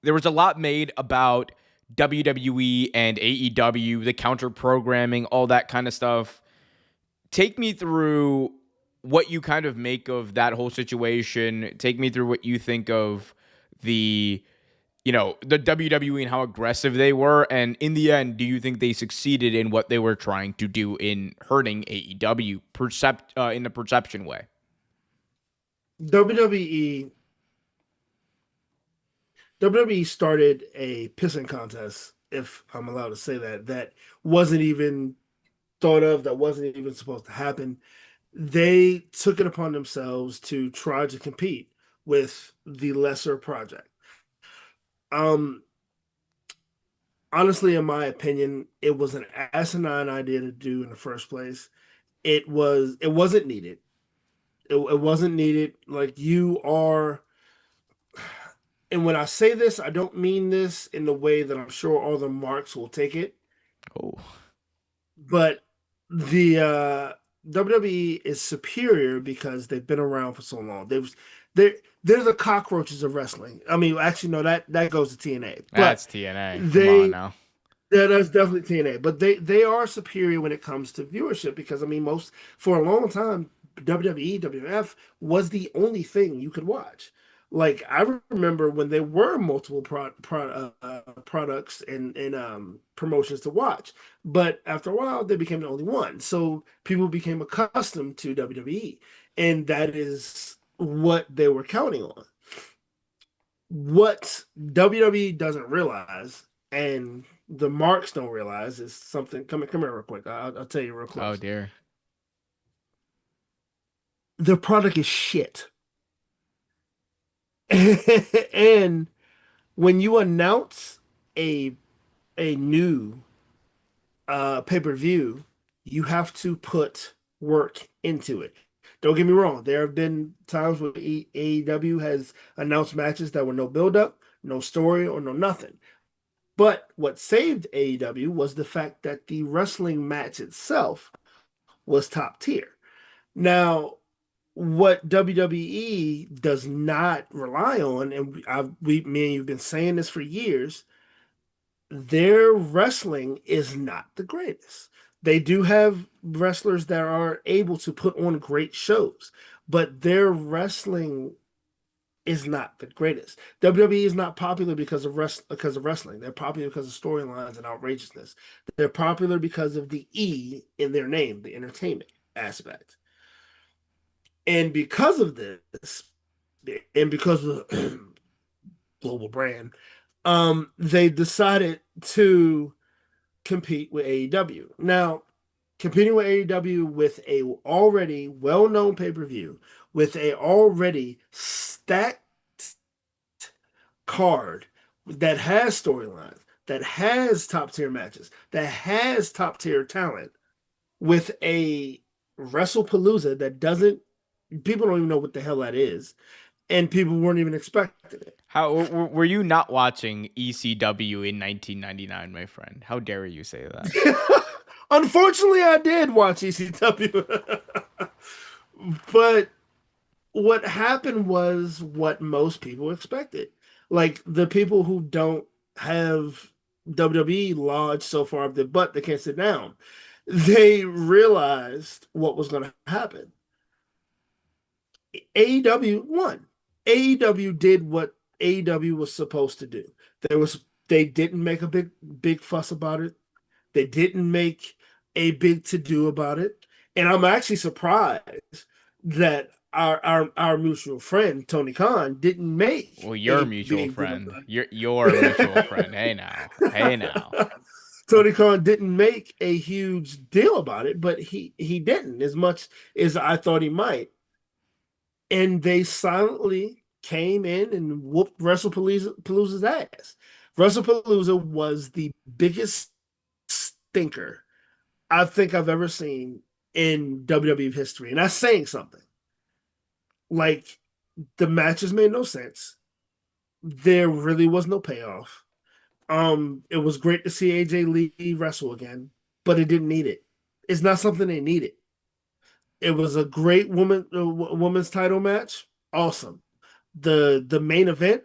there was a lot made about WWE and AEW, the counter programming, all that kind of stuff. Take me through what you kind of make of that whole situation. Take me through what you think of the the WWE and how aggressive they were. And in the end, do you think they succeeded in what they were trying to do in hurting AEW in the perception way? WWE WWE started a pissing contest, if I'm allowed to say that, that wasn't even thought of, that wasn't even supposed to happen. They took it upon themselves to try to compete with the lesser project. Um, Honestly, in my opinion, it was an asinine idea to do in the first place. It wasn't needed. It wasn't needed. Like you are, and when I say this, I don't mean this in the way that I'm sure all the marks will take it. Oh, But the WWE is superior because they've been around for so long. They're they're the cockroaches of wrestling. I mean, actually, no, that goes to TNA, but that's TNA. Come on they now. yeah, that's definitely TNA. But they are superior when it comes to viewership because I mean, most for a long time, WWE, WF was the only thing you could watch. Like I remember when there were multiple products and promotions to watch, but after a while they became the only one. So people became accustomed to WWE, and that is what they were counting on. What WWE doesn't realize, and the marks don't realize, is something. Come here real quick. I'll tell you real Oh close. dear. The product is shit. And when you announce a a new pay-per-view, you have to put work into it. Don't get me wrong. There have been times where AEW has announced matches that were no build-up, no story, or no nothing. But what saved AEW was the fact that the wrestling match itself was top tier. Now, what WWE does not rely on, and me and you've been saying this for years, their wrestling is not the greatest. They do have wrestlers that are able to put on great shows, but their wrestling is not the greatest. WWE is not popular because of wrestling. They're popular because of storylines and outrageousness. They're popular because of the E in their name, the entertainment aspect. And because of this, and because of the global brand, they decided to compete with AEW. Now, competing with AEW with a already well-known pay-per-view, with a already stacked card that has storylines, that has top tier matches, that has top tier talent, with a WrestlePalooza that doesn't, people don't even know what the hell that is, and people weren't even expecting it. How were you not watching ECW in 1999, my friend? How dare you say that? Unfortunately, I did watch ECW, but what happened was what most people expected. Like the people who don't have WWE lodged so far up their butt they can't sit down. They realized what was going to happen. AEW won. AEW did what AEW was supposed to do. They didn't make a big fuss about it. They didn't make a big to do about it. And I'm actually surprised that our mutual friend Tony Khan didn't make Well, your a mutual big deal friend. about Your mutual friend. Hey now. Hey now. it. Tony Khan didn't make a huge deal about it, but he didn't as much as I thought he might. And they silently came in and whooped WrestlePalooza's ass. WrestlePalooza was the biggest stinker I think I've ever seen in WWE history. And that's saying something. Like the matches made no sense. There really was no payoff. It was great to see AJ Lee wrestle again, but it didn't need it. It's not something they needed. It was a great women's title match. Awesome. The main event.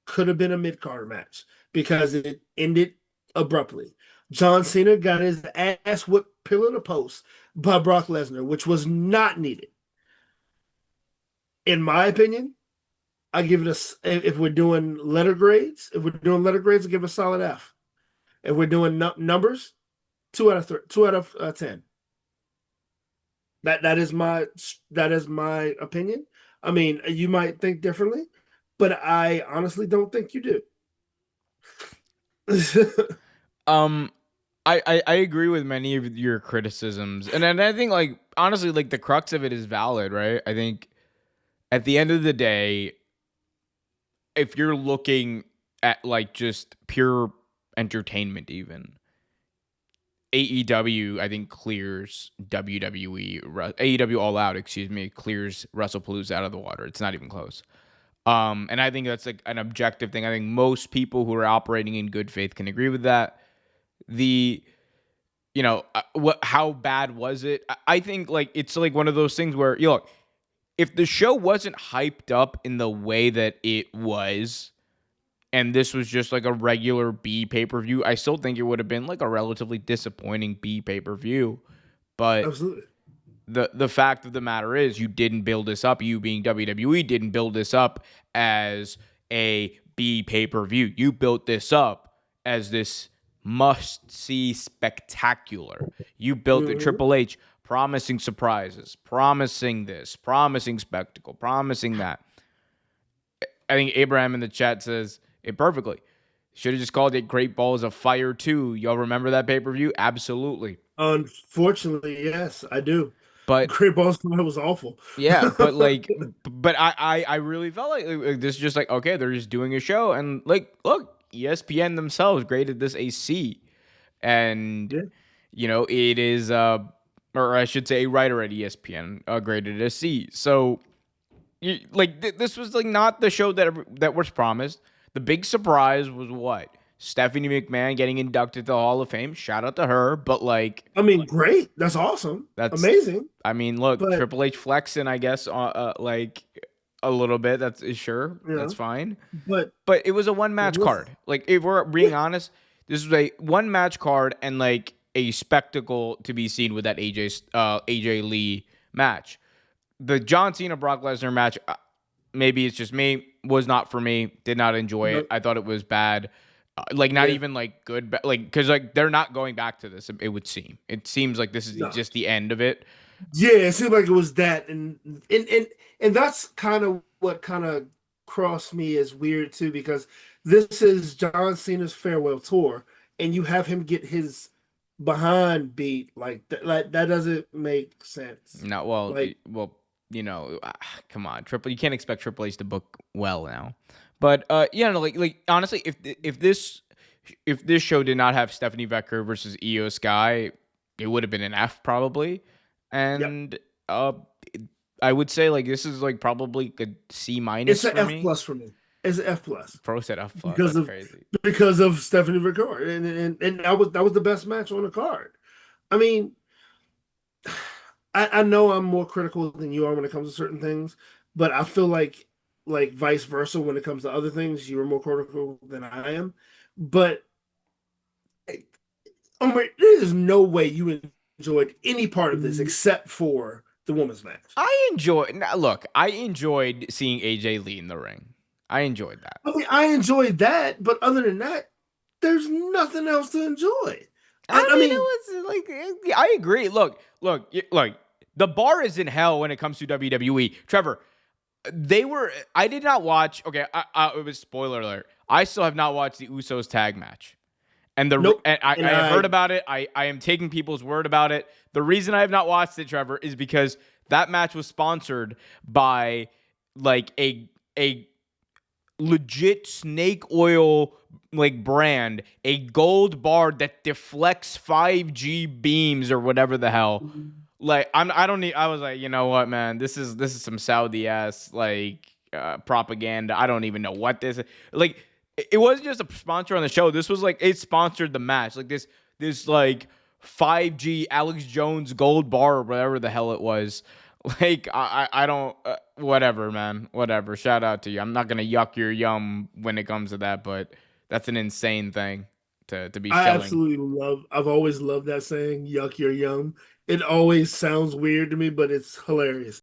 could have been a mid-card match because it ended abruptly. John Cena got his ass whipped pillar to post by Brock Lesnar, which was not needed. In my opinion, I give it if we're doing letter grades, I give it a solid F. If we're doing numbers, 2 out of 3, 2 out of 10. That is my opinion. I mean, you might think differently, but I honestly don't think you do. Um, I agree with many of your criticisms, and I think like honestly, like the crux of it is valid, right? I think at the end of the day, if you're looking at like just pure entertainment, even AEW, I think clears WWE, AEW All Out, excuse me, clears WrestlePalooza out of the water. It's not even close. And I think that's like an objective thing. I think most people who are operating in good faith can agree with that. The how bad was it? I think like it's like one of those things where look, if the show wasn't hyped up in the way that it was, and this was just like a regular B pay-per-view, I still think it would have been like a relatively disappointing B pay-per-view. But Absolutely. the fact of the matter is you didn't build this up. You being WWE didn't build this up as a B pay-per-view. You built this up as this must-see spectacular. You built the Mhm. Triple H promising surprises, promising this, promising spectacle, promising that. I think Abraham in the chat says it perfectly. Should have just called it Great Balls of Fire 2. Y'all remember that pay-per-view? Absolutely. Unfortunately, yes, I do. But Great Balls of Fire was awful. yeah, but like, but I really felt like this is just like, okay, they're just doing a show. And like, look, ESPN themselves graded this a C. And, Yeah. it is, or I should say a writer at ESPN graded it a C. So, this was like not the show that was promised. The big surprise was what? Stephanie McMahon getting inducted to the Hall of Fame. Shout out to her. But like, I mean, great. That's awesome. that's, Amazing. I mean, look, But, Triple H flexing, I guess, like a little bit. That's sure, you that's know, fine. but But it was a one match with, card. Like, if we're yeah, being honest, this was a one match card and like a spectacle to be seen with that AJ Lee match. The John Cena Brock Lesnar match, maybe it's just me, was not for me. Did not enjoy it. no, I thought it was bad. Like not yeah, even like good, like because like they're not going back to this. It would seem. It seems like this is no. just the end of it. Yeah, it seemed like it was that, and that's kind of what kind of crossed me as weird too, because this is John Cena's farewell tour, and you have him get his behind beat like that doesn't make sense. No, Like, come on, Triple. You can't expect Triple H to book well now. But no, like honestly, if this show did not have Stephanie Becker versus Io Sky, it would have been an F probably. yep, And uh, I would say like this is like probably a C it's minus an for F me. plus for me. It's an F plus Pro said F plus. because That's of crazy. Stephanie McCord, and that was the best match on the card. I mean, I know I'm more critical than you are when it comes to certain things, but I feel like vice versa when it comes to other things, you are more critical than I am. But Omar, there is no way you enjoyed any part of this except for the women's match. I enjoyed seeing AJ Lee in the ring. I enjoyed that. I mean, I enjoyed that, but other than that, there's nothing else to enjoy. I I mean, mean, it was like I agree. Look. The bar is in hell when it comes to WWE. Trevor, they were. I did not watch. Okay, it was spoiler alert. I still have not watched the Usos tag match, nope. I And have I heard about it. I am taking people's word about it. The reason I have not watched it, Trevor, is because that match was sponsored by like a legit snake oil like brand, a gold bar that deflects 5G beams or whatever the hell. Like I don't need I was like, you know what, man, this is some Saudi ass like propaganda. I don't even know what this is. Like it wasn't just a sponsor on the show. This was like it sponsored the match. Like this like 5G Alex Jones gold bar or whatever the hell it was. Like I don't whatever, man. Whatever. Shout out to you. I'm not gonna yuck your yum when it comes to that, but that's an insane thing to be I shilling. absolutely love, I've always loved that saying, yuck, you're yum. It always sounds weird to me, but it's hilarious.